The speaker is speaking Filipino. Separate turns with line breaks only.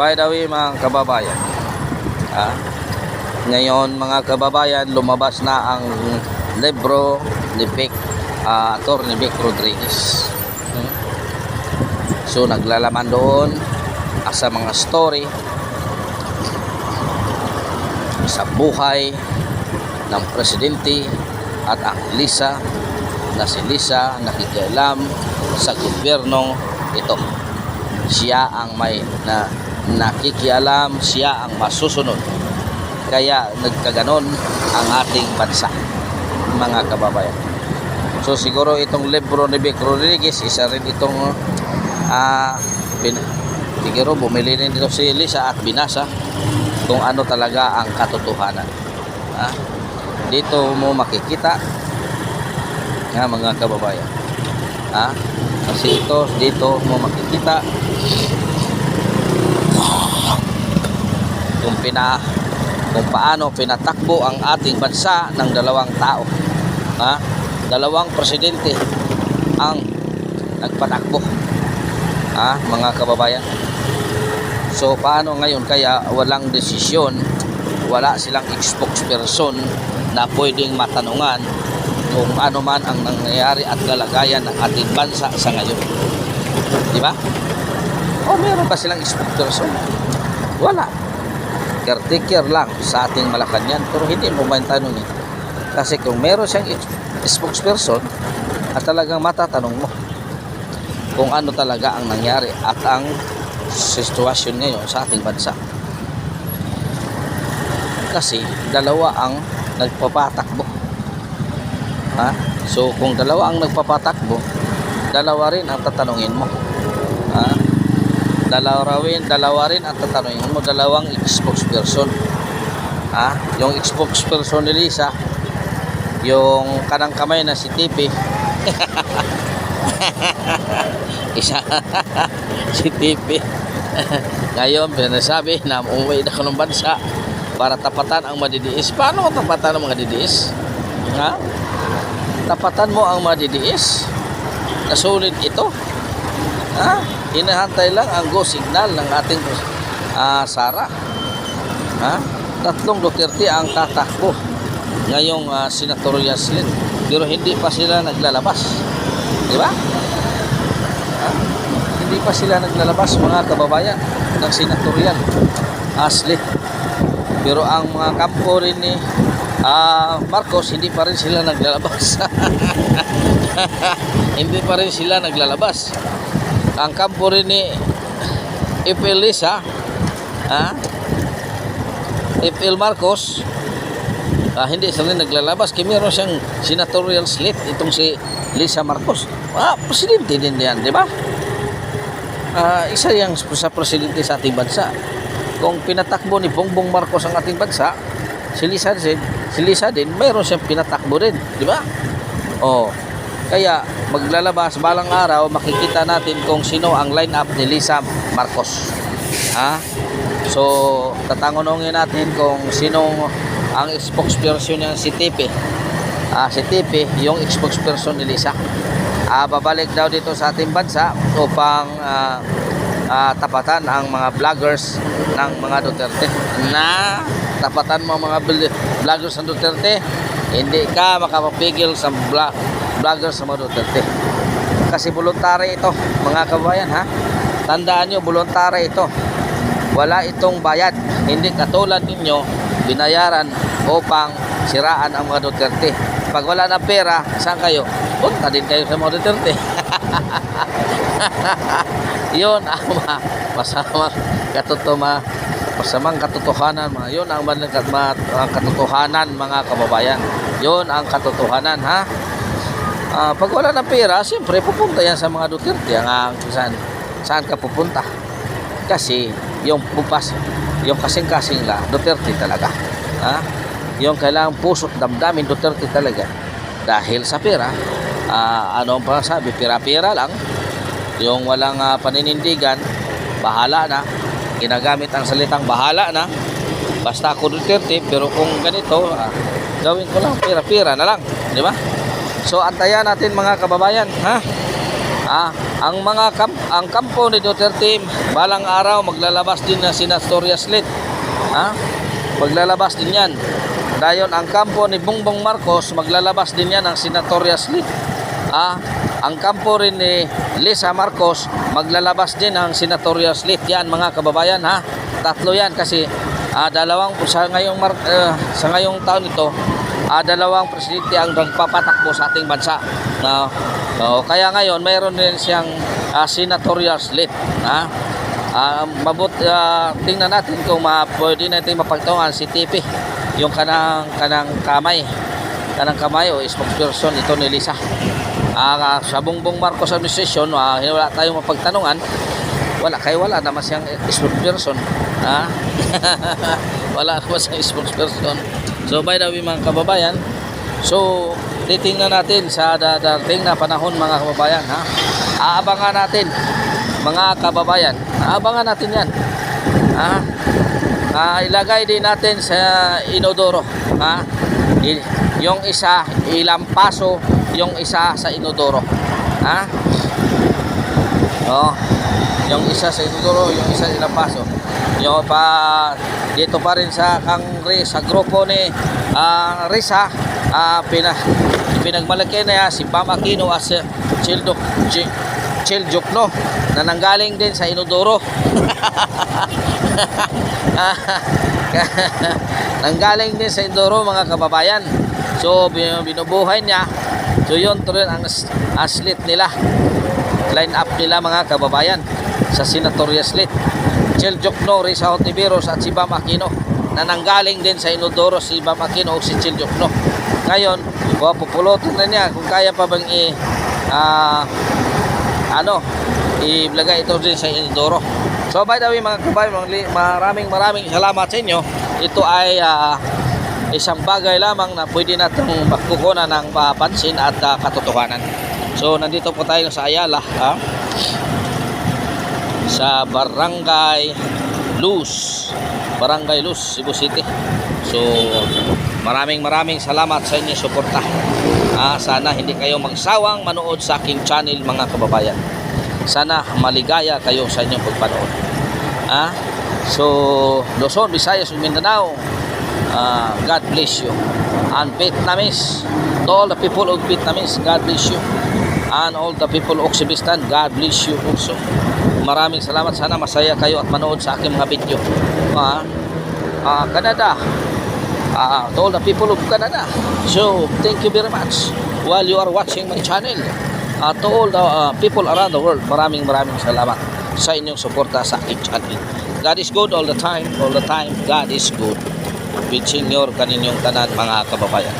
By the way mga kababayan, ngayon mga kababayan, lumabas na ang libro ni Atty. Vic Rodriguez. So naglalaman doon sa mga story sa buhay ng presidente at ang Lisa na si Lisa nakikialam sa gobyernong ito. Siya ang may nakikialam, siya ang masusunod. Kaya nagkaganon ang ating bansa, mga kababayan. So siguro itong libro ni Vic Rodriguez, isa rin itong siguro bumili rin dito si Lisa at binasa kung ano talaga ang katotohanan. Dito mo makikita mga kababayan. Kasi dito mo makikita kung paano pinatakbo ang ating bansa ng dalawang tao. Dalawang presidente ang nagpatakbo, mga kababayan. So paano ngayon kaya walang desisyon, wala silang spokesperson na pwedeng matanungan kung ano man ang nangyayari at kalagayan ng ating bansa sa ngayon, di ba? O meron ba silang spokesperson? Wala. Caretaker lang sa ating Malacanang, pero hindi mo man tanongin. Kasi kung meron siyang spokesperson at talagang matatanong mo kung ano talaga ang nangyari at ang sitwasyon ngayon sa ating bansa. Kasi dalawa ang nagpapatakbo. So kung dalawa ang nagpapatakbo, dalawa rin ang tatanungin mo. Dalawa rin ang tatanungin mo, dalawang spokesperson. Yung spokesperson ni Lisa, yung kanang kamay na si Tipi. Isa si Tipi. Ngayon pinasabi na umuwi na ko ng bansa para tapatan ang madidiis. Paano mo tapatan ang mga didiis? Tapatan mo ang madidiis. Nasulit ito. Hinahantay lang ang go signal ng ating Sara. Tatlong Duterte ang tatakbo ngayong senatorial slate, pero hindi pa sila naglalabas, di ba? Hindi pa sila naglalabas, mga kababayan, ng senatorial slate. Pero ang mga kampo rin ni Marcos, hindi pa rin sila naglalabas. Hindi pa rin sila naglalabas. Ang kampo rin ni FL Lisa, FL Marcos, hindi sila naglalabas. Kaya meron siyang senatorial slate itong si Lisa Marcos. Presidente din yan, di ba? Isa yang sa presidente sa ating bansa. Kung pinatakbo ni Bongbong Marcos ang ating bansa, si Lisa din mayroon siyang pinatakbo din, di ba? Kaya maglalabas balang araw, makikita natin kung sino ang line-up ni Lisa Marcos. So tatanungin natin kung sino ang spokesperson niya, si Tipi. Si Tipi, yung spokesperson ni Lisa. Babalik daw dito sa ating bansa upang tapatan ang mga vloggers ng mga Duterte. Tapatan mo ang mga vloggers ng Duterte, hindi ka makapapigil sa vloggers sa mga Duterte. Kasi voluntary ito, mga kabayan, tandaan nyo, voluntary ito. Wala itong bayad. Hindi katulad ninyo binayaran upang siraan ang mga Duterte. Pag wala na pera, saan kayo? Punta din kayo sa mga Duterte. Yun ang masamang katotohanan. Yun ang katotohanan, mga kababayan. Yun ang katotohanan, pag wala ng pera, siyempre pupunta yan sa mga Duterte. Saan ka pupunta? Kasi yung kasing-kasing la Duterte talaga. Yung kailangang puso't damdamin Duterte talaga. Dahil sa pera, ano ang pasabi? Pira-pira lang. Yung walang paninindigan, bahala na. Ginagamit ang salitang bahala na. Basta ako Duterte, pero kung ganito, gawin ko lang, pira-pira na lang, di ba? So antayan natin, mga kababayan, ang kampo ni Duterte balang araw maglalabas din na senatorial slate. Ha? Maglalabas din yan. Dayon ang kampo ni Bongbong Marcos maglalabas din yan ng senatorial slate. Ang kampo rin ni Lisa Marcos maglalabas din ng senatorial slate. Yan mga kababayan, ha. Tatlo yan kasi dalawang sa ngayong taon ito, dalawang presidente ang nagpapatakbo sa ating bansa. Kaya ngayon mayroon din siyang senatorial slate. Tingnan natin kung pwede natin mapagtungan si TP, yung kanang kamay o spokesperson ito ni Lisa. Sa Bongbong Marcos administration, wala tayong mapagtanungan. Wala naman siyang spokesperson. Wala naman siyang spokesperson. So by the way mga kababayan, so titingnan natin sa darating na panahon mga kababayan, ha. Aabangan natin mga kababayan. Aabangan natin yan. Ilagay din natin sa inodoro. Yung isa ilampaso, yung isa sa inodoro. Yung isa sa inodoro, yung isa ilampaso. Yung dito pa rin sa sa grupo ni Risa, pinagmalaki na si Bam Aquino as Chiljokno na nanggaling din sa inodoro. Nanggaling din sa inodoro mga kababayan. So binubuhay niya. So yun rin ang slate nila, line up nila mga kababayan sa senatorial slate. Chiljokno, Risa Hontiveros at si Bam Aquino na nanggaling din sa inodoro, si Bam Aquino o si Chiljokno. Ngayon pupulotin na niya kung kaya pa bang ilagay ito din sa inodoro. So by the way mga kababayan, maraming salamat sa inyo. Ito ay isang bagay lamang na pwede natin magkukunan ng papansin at katotohanan. So nandito po tayo sa Ayala, sa Barangay Luz, Cebu City. So maraming salamat sa inyong suporta. Sana hindi kayo magsawang manood sa aking channel mga kababayan. Sana maligaya kayo sa inyong pagpanood. So Luzon, Visayas, Mindanao, God bless you. And Vietnamese, to all the people of Vietnamese, God bless you. And all the people of Uzbekistan, God bless you also. Maraming salamat. Sana masaya kayo at manood sa aking mga video. Canada, to all the people of Canada, so thank you very much while you are watching my channel. To all the people around the world, maraming salamat sa inyong suporta sa aking channel. God is good all the time. God is good. With senior kaninyong tanan mga kababayan.